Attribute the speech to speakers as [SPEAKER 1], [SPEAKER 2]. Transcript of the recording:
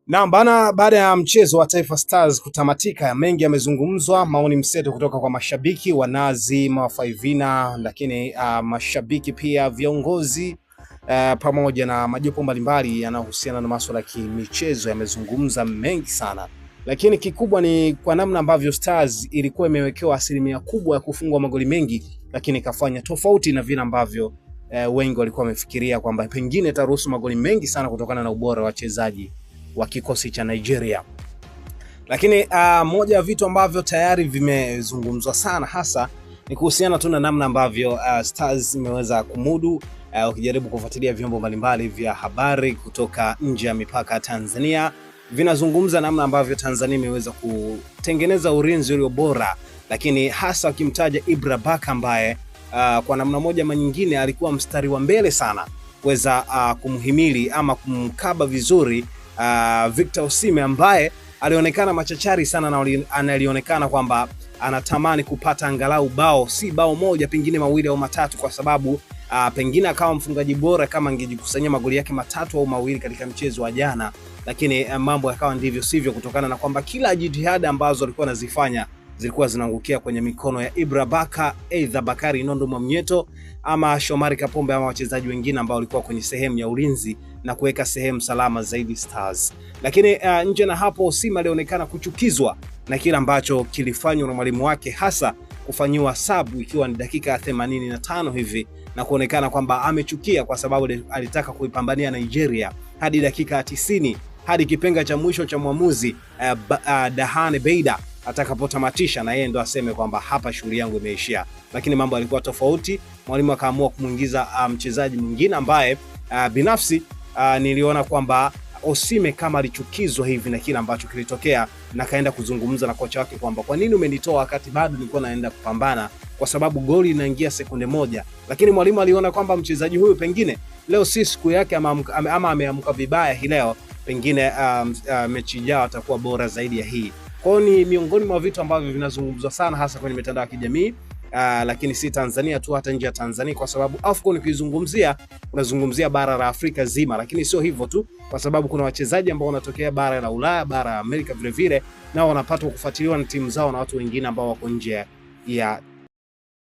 [SPEAKER 1] Naam bana, baada ya mchezo wa Taifa Stars kutamatika, mengi yamezungumzwa, maoni mseto kutoka kwa mashabiki, wanazi, mafaivina, lakini mashabiki pia, viongozi pamoja na majopo mbalimbali yanayohusiana na masuala ya kimichezo yamezungumza mengi sana. Lakini kikubwa ni kwa namna ambavyo Stars ilikuwa imewekewa asilimia kubwa ya kufungwa magoli mengi, lakini ikafanya tofauti na vile ambavyo wengi walikuwa wamefikiria kwamba pengine itaruhusu magoli mengi sana kutokana na ubora wa wachezaji wa kikosi cha Nigeria. Lakini moja ya vitu ambavyo tayari vimezungumzwa sana hasa ni kuhusiana tu na namna ambavyo Stars imeweza kumudu. Ukijaribu kufuatilia vyombo mbalimbali vya habari kutoka nje ya mipaka Tanzania, vinazungumza namna ambavyo Tanzania imeweza kutengeneza ulinzi ulio bora, lakini hasa wakimtaja Ibra Baka ambaye kwa namna moja ama nyingine alikuwa mstari wa mbele sana kuweza kumhimili ama kumkaba vizuri Victor Osimhen ambaye alionekana machachari sana na alionekana kwamba anatamani kupata angalau bao, si bao moja, pengine mawili au matatu, kwa sababu pengine akawa mfungaji bora kama angejikusanyia magoli yake matatu au mawili katika mchezo wa jana. Lakini mambo yakawa ndivyo sivyo, kutokana na kwamba kila jitihada ambazo alikuwa anazifanya zilikuwa zinaangukia kwenye mikono ya Ibra Baka, aidha Bakari Nondo Mwamnyeto ama Shomari Kapombe ama wachezaji wengine ambao walikuwa kwenye sehemu ya ulinzi na kuweka sehemu salama zaidi Stars. Lakini nje na hapo, Osimhen alionekana kuchukizwa na kile ambacho kilifanywa na mwalimu wake, hasa kufanyiwa sabu ikiwa ni dakika 85 hivi, na kuonekana kwamba amechukia kwa sababu alitaka kuipambania Nigeria hadi dakika 90, hadi kipenga cha mwisho cha mwamuzi Dahane Beida atakapotamatisha na yeye ndo aseme kwamba hapa shughuli yangu imeishia. Lakini mambo yalikuwa tofauti. Mwalimu akaamua kumuingiza mchezaji mwingine ambaye binafsi niliona kwamba Osimhen kama alichukizwa hivi na kile ambacho kilitokea, na kaenda kuzungumza na kocha wake kwamba kwa nini umenitoa wakati bado nilikuwa naenda kupambana, kwa sababu goli inaingia sekunde moja. Lakini mwalimu aliona kwamba mchezaji huyu pengine leo si siku yake ama ameamka vibaya hii leo, pengine mechi ijayo atakuwa bora zaidi ya hii. Kwa ni miongoni mwa vitu ambavyo vinazungumzwa sana hasa kwenye mitandao ya kijamii, lakini si Tanzania tu, hata nje ya Tanzania, kwa sababu AFCON ukizungumzia unazungumzia bara la Afrika zima. Lakini sio hivyo tu, kwa sababu kuna wachezaji ambao wanatokea bara la Ulaya, bara la Amerika vile vile, nao wanapata kufuatiliwa na timu zao na watu wengine ambao wako nje ya